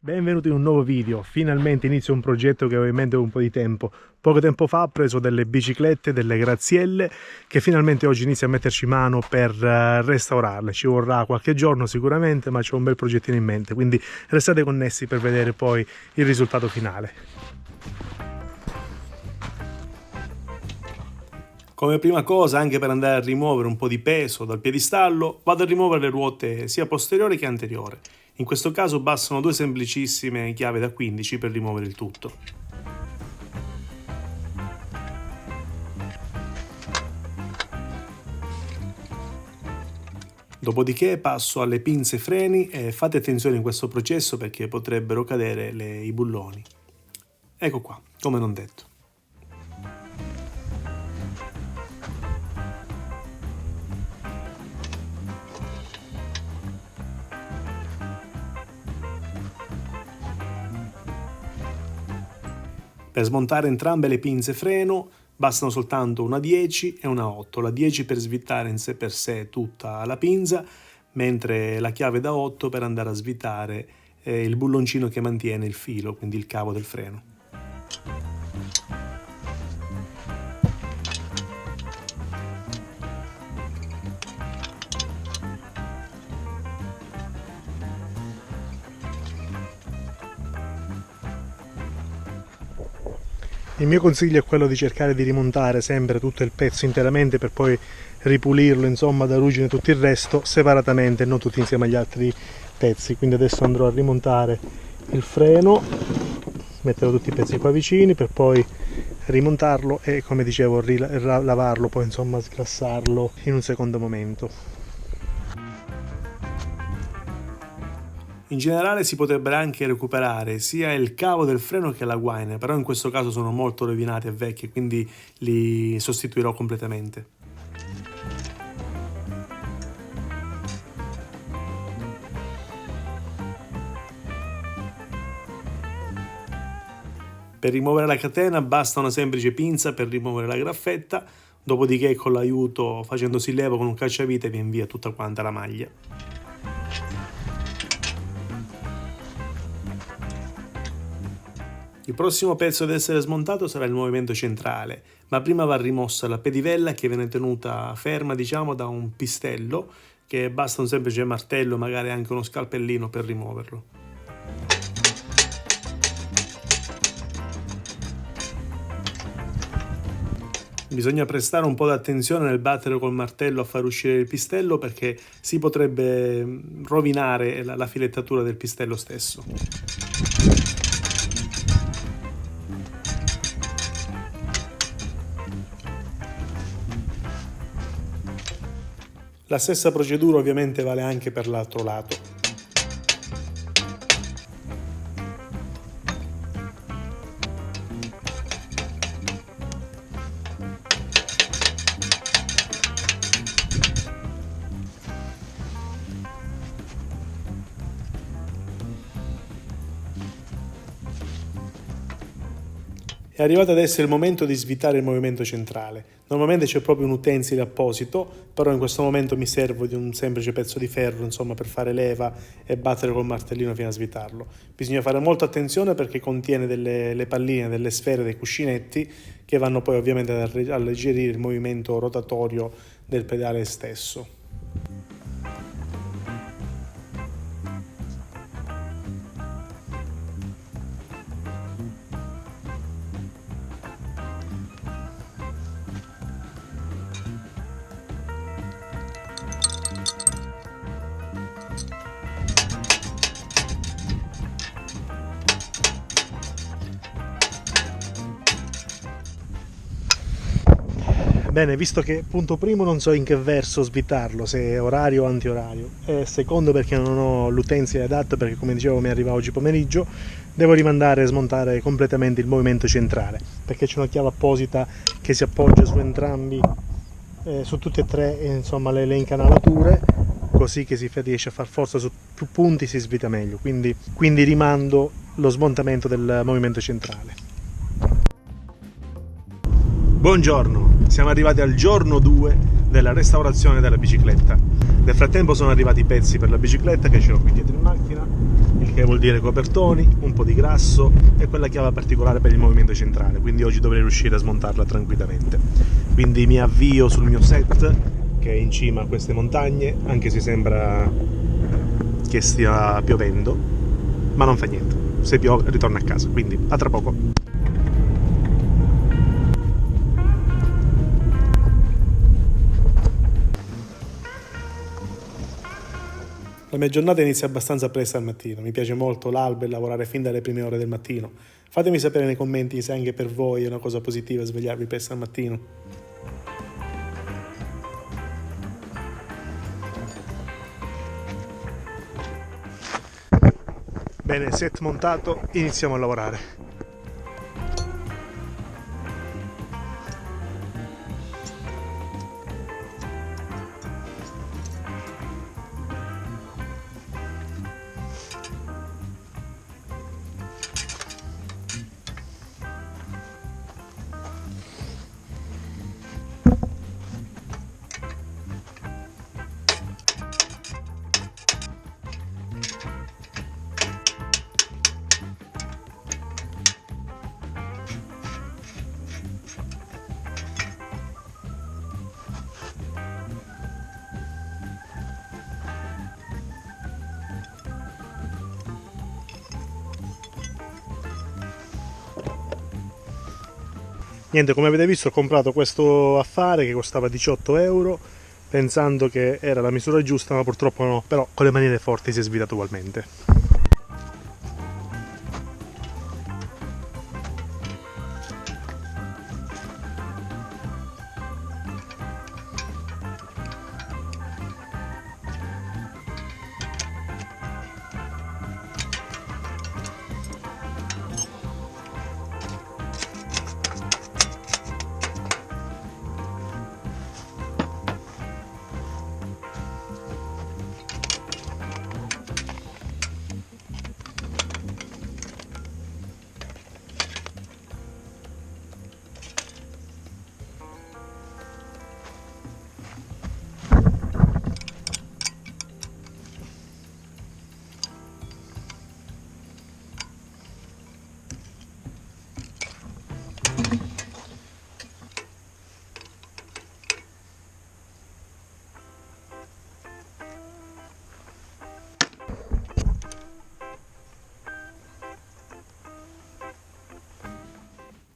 Benvenuti in un nuovo video. Finalmente inizio un progetto che avevo in mente un po' di tempo. Poco tempo fa ho preso delle biciclette, delle grazielle, che finalmente oggi inizio a metterci mano per restaurarle. Ci vorrà qualche giorno sicuramente, ma c'ho un bel progettino in mente, quindi restate connessi per vedere poi il risultato finale. Come prima cosa, anche per andare a rimuovere un po' di peso dal piedistallo, vado a rimuovere le ruote sia posteriori che anteriori. In questo caso bastano due semplicissime chiavi da 15 per rimuovere il tutto. Dopodiché passo alle pinze freni e fate attenzione in questo processo perché potrebbero cadere i bulloni. Ecco qua, come non detto. Per smontare entrambe le pinze freno bastano soltanto una 10 e una 8, la 10 per svitare in sé per sé tutta la pinza, mentre la chiave da 8 per andare a svitare il bulloncino che mantiene il filo, quindi il cavo del freno. Il mio consiglio è quello di cercare di rimontare sempre tutto il pezzo interamente per poi ripulirlo, insomma, da ruggine e tutto il resto separatamente, non tutti insieme agli altri pezzi. Quindi adesso andrò a rimontare il freno, metterò tutti i pezzi qua vicini per poi rimontarlo e, come dicevo, lavarlo, poi insomma sgrassarlo in un secondo momento. In generale si potrebbe anche recuperare sia il cavo del freno che la guaina, però in questo caso sono molto rovinati e vecchi, quindi li sostituirò completamente. Per rimuovere la catena basta una semplice pinza per rimuovere la graffetta, dopodiché con l'aiuto, facendosi levo con un cacciavite, viene via tutta quanta la maglia. Il prossimo pezzo ad essere smontato sarà il movimento centrale, ma prima va rimossa la pedivella che viene tenuta ferma, diciamo, da un pistello, che basta un semplice martello, magari anche uno scalpellino per rimuoverlo. Bisogna prestare un po' d'attenzione nel battere col martello a far uscire il pistello perché si potrebbe rovinare la filettatura del pistello stesso. La stessa procedura ovviamente vale anche per l'altro lato. È arrivato adesso il momento di svitare il movimento centrale. Normalmente c'è proprio un utensile apposito, però in questo momento mi servo di un semplice pezzo di ferro, insomma, per fare leva e battere col martellino fino a svitarlo. Bisogna fare molta attenzione perché contiene delle palline, delle sfere, dei cuscinetti che vanno poi ovviamente ad alleggerire il movimento rotatorio del pedale stesso. Bene, visto che punto primo non so in che verso svitarlo, se orario o antiorario, e secondo perché non ho l'utensile adatto, perché come dicevo mi arriva oggi pomeriggio, devo rimandare e smontare completamente il movimento centrale, perché c'è una chiave apposita che si appoggia su entrambi, su tutte e tre, insomma, le incanalature, così che si riesce a far forza su più punti, si svita meglio, quindi rimando lo smontamento del movimento centrale. Buongiorno, siamo arrivati al giorno 2 della restaurazione della bicicletta. Nel frattempo sono arrivati i pezzi per la bicicletta che ce l'ho qui dietro in macchina, il che vuol dire copertoni, un po' di grasso e quella chiave particolare per il movimento centrale, quindi oggi dovrei riuscire a smontarla tranquillamente. Quindi mi avvio sul mio set che è in cima a queste montagne, anche se sembra che stia piovendo, ma non fa niente, se piove ritorno a casa, quindi a tra poco. La mia giornata inizia abbastanza presto al mattino, mi piace molto l'alba e lavorare fin dalle prime ore del mattino. Fatemi sapere nei commenti se anche per voi è una cosa positiva svegliarvi presto al mattino. Bene, set montato, iniziamo a lavorare. Niente, come avete visto ho comprato questo affare che costava 18 euro pensando che era la misura giusta, ma purtroppo no, però con le maniere forti si è svitato ugualmente.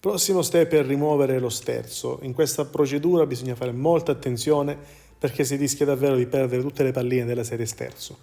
Prossimo step è rimuovere lo sterzo. In questa procedura bisogna fare molta attenzione perché si rischia davvero di perdere tutte le palline della serie sterzo.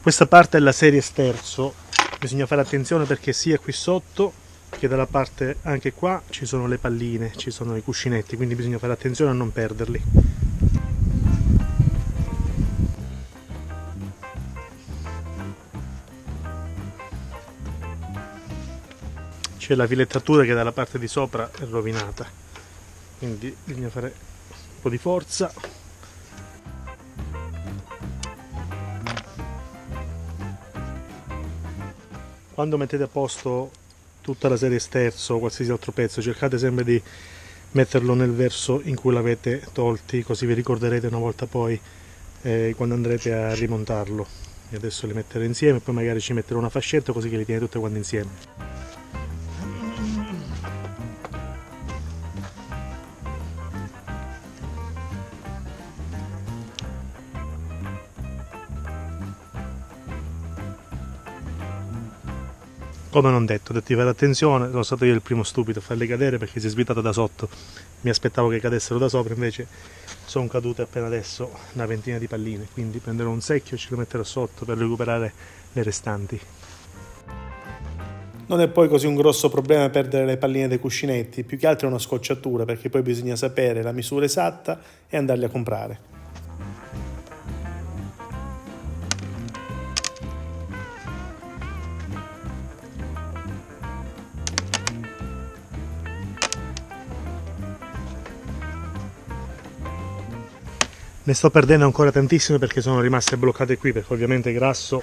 Questa parte è la serie sterzo, bisogna fare attenzione perché sia qui sotto che dalla parte anche qua ci sono le palline, ci sono i cuscinetti, quindi bisogna fare attenzione a non perderli. C'è la filettatura che dalla parte di sopra è rovinata, quindi bisogna fare un po' di forza. Quando mettete a posto tutta la serie sterzo o qualsiasi altro pezzo, cercate sempre di metterlo nel verso in cui l'avete tolti, così vi ricorderete una volta poi quando andrete a rimontarlo. Io adesso li metterò insieme, poi magari ci metterò una fascetta così che li tiene tutte quante insieme. Come non detto, ho detto di fare attenzione, sono stato io il primo stupido a farle cadere perché si è svitato da sotto. Mi aspettavo che cadessero da sopra, invece sono cadute appena adesso una ventina di palline, quindi prenderò un secchio e ce lo metterò sotto per recuperare le restanti. Non è poi così un grosso problema perdere le palline dei cuscinetti, più che altro è una scocciatura perché poi bisogna sapere la misura esatta e andarli a comprare. Ne sto perdendo ancora tantissime perché sono rimaste bloccate qui, perché ovviamente grasso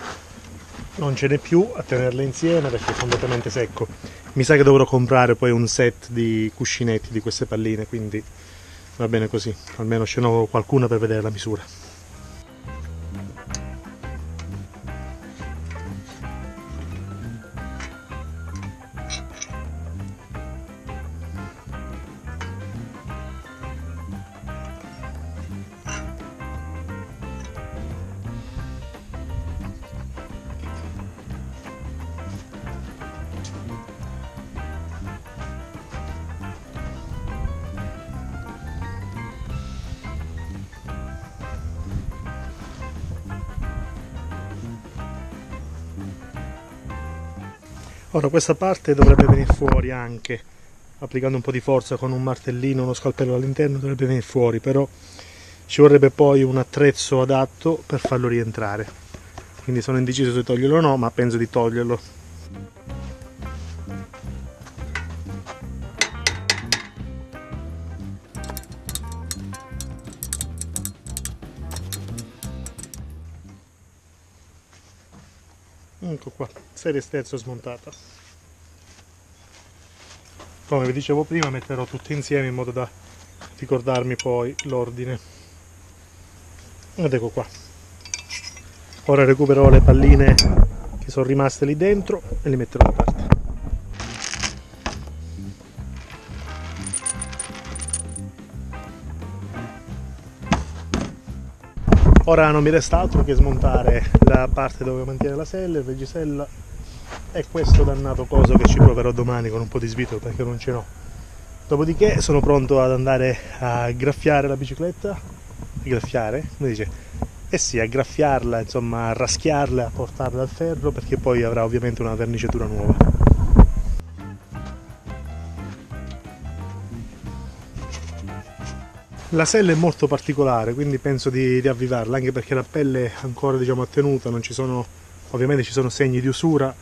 non ce n'è più a tenerle insieme perché è completamente secco. Mi sa che dovrò comprare poi un set di cuscinetti di queste palline, quindi va bene così, almeno ce n'ho qualcuna per vedere la misura. Ora questa parte dovrebbe venire fuori anche, applicando un po' di forza con un martellino, uno scalpello all'interno dovrebbe venire fuori, però ci vorrebbe poi un attrezzo adatto per farlo rientrare. Quindi sono indeciso se toglierlo o no, ma penso di toglierlo. Ecco qua, serie sterzo smontata. Come vi dicevo prima, metterò tutte insieme in modo da ricordarmi poi l'ordine. Ed ecco qua. Ora recupererò le palline che sono rimaste lì dentro e le metterò da parte. Ora non mi resta altro che smontare la parte dove mantiene la sella, il reggisella e questo dannato coso che ci proverò domani con un po' di svitolo perché non ce n'ho. Dopodiché sono pronto ad andare a graffiare la bicicletta. Graffiare? Come dice? Eh sì, a graffiarla, insomma a raschiarla, a portarla al ferro perché poi avrà ovviamente una verniciatura nuova. La sella è molto particolare, quindi penso di riavvivarla, anche perché la pelle è ancora diciamo tenuta, non ci sono, ovviamente ci sono segni di usura,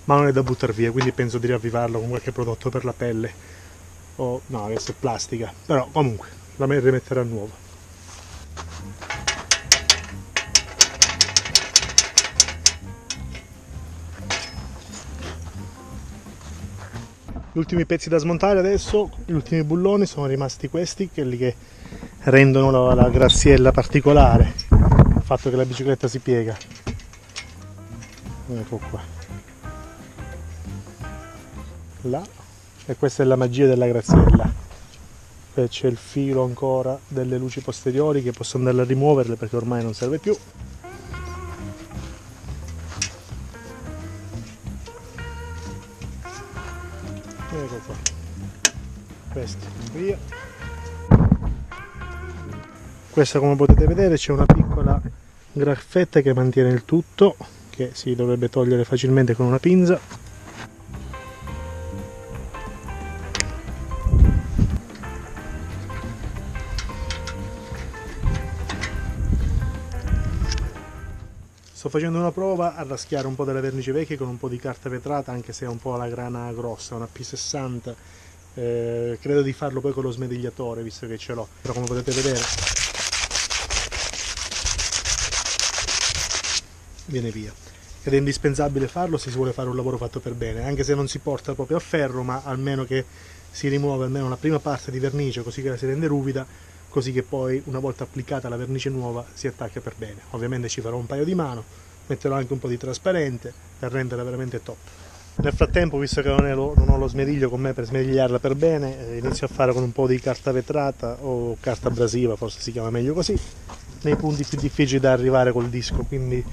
ma non è da buttare via, quindi penso di riavvivarla con qualche prodotto per la pelle. O no, adesso è plastica, però comunque la rimetterà nuova. Gli ultimi pezzi da smontare adesso, gli ultimi bulloni sono rimasti questi, quelli che rendono la graziella particolare, il fatto che la bicicletta si piega. Ecco qua. Là. E questa è la magia della graziella. Qui c'è il filo ancora delle luci posteriori che posso andare a rimuoverle perché ormai non serve più. Ecco qua. Questo via. Questa, come potete vedere, c'è una piccola graffetta che mantiene il tutto, che si dovrebbe togliere facilmente con una pinza. Sto facendo una prova a raschiare un po' delle vernici vecchie con un po' di carta vetrata, anche se è un po' la grana grossa, una P60. Credo di farlo poi con lo smedigliatore, visto che ce l'ho, però come potete vedere viene via. Ed è indispensabile farlo se si vuole fare un lavoro fatto per bene, anche se non si porta proprio a ferro, ma almeno che si rimuove almeno la prima parte di vernice, così che la si rende ruvida, così che poi una volta applicata la vernice nuova si attacca per bene. Ovviamente ci farò un paio di mano, metterò anche un po' di trasparente per renderla veramente top. Nel frattempo, visto che non ho lo smeriglio con me per smerigliarla per bene, inizio a fare con un po' di carta vetrata o carta abrasiva, forse si chiama meglio così, nei punti più difficili da arrivare col disco, quindi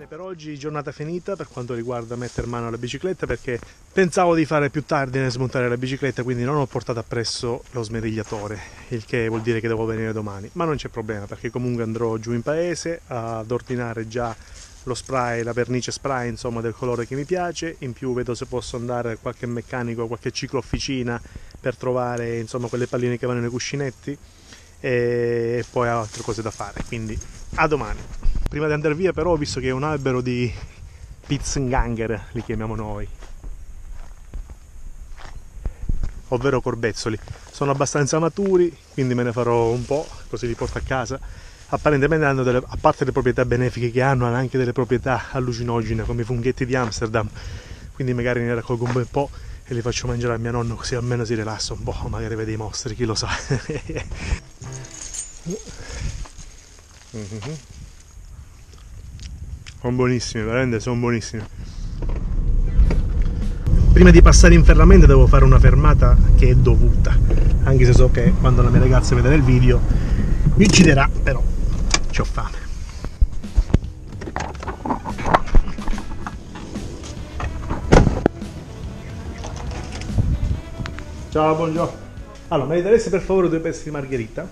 per oggi giornata finita per quanto riguarda mettere mano alla bicicletta, perché pensavo di fare più tardi nel smontare la bicicletta, quindi non ho portato appresso lo smerigliatore, il che vuol dire che devo venire domani, ma non c'è problema perché comunque andrò giù in paese ad ordinare già lo spray, la vernice spray insomma del colore che mi piace. In più vedo se posso andare a qualche meccanico, qualche ciclo officina per trovare insomma quelle palline che vanno nei cuscinetti e poi ho altre cose da fare, quindi a domani. Prima di andare via però ho visto che è un albero di Pitzenganger, li chiamiamo noi. ovvero corbezzoli. Sono abbastanza maturi, quindi me ne farò un po', così li porto a casa. Apparentemente hanno a parte le proprietà benefiche che hanno anche delle proprietà allucinogene, come i funghetti di Amsterdam, quindi magari ne raccolgo un bel po' e li faccio mangiare a mia nonna, così almeno si rilassa un po', magari vede i mostri, chi lo sa. Sono buonissimi, veramente sono buonissimi. Prima di passare in ferramenta devo fare una fermata che è dovuta, anche se so che quando la mia ragazza vedrà il video mi ucciderà, però c'ho fame. Ciao, buongiorno. Allora, mi daresti per favore 2 pezzi di margherita?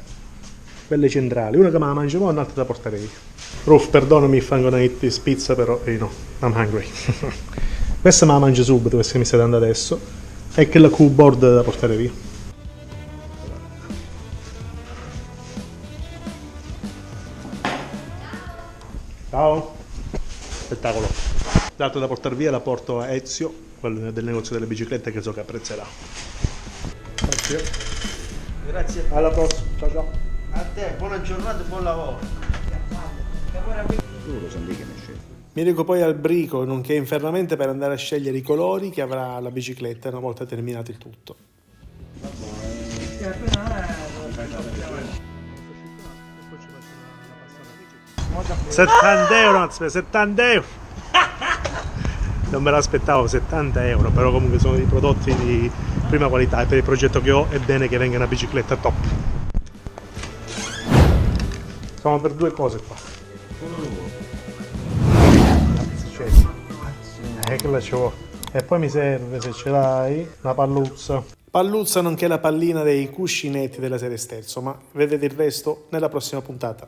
Belle centrali, una che me la mangio mo' e un'altra da portare via. Ruf, perdonami if I'm gonna eat this pizza, però no, I'm hungry. Questa me la mangio subito, questa mi stai dando adesso. E che la Q-board da portare via. Ciao. Spettacolo. L'altra da portare via la porto a Ezio, quello del negozio delle biciclette, che so che apprezzerà. Grazie. Grazie. Alla prossima. Ciao ciao. A te, buona giornata e buon lavoro. Mi reco poi al brico, nonché in ferramenta, per andare a scegliere i colori che avrà la bicicletta una volta terminato il tutto. 70 euro, 70 euro! Non me l'aspettavo, 70 euro, però comunque sono dei prodotti di prima qualità e per il progetto che ho è bene che venga una bicicletta top. Siamo per 2 cose qua. Che la c'ho. E poi mi serve, se ce l'hai, una palluzza. Palluzza nonché la pallina dei cuscinetti della serie sterzo, ma vedete il resto nella prossima puntata.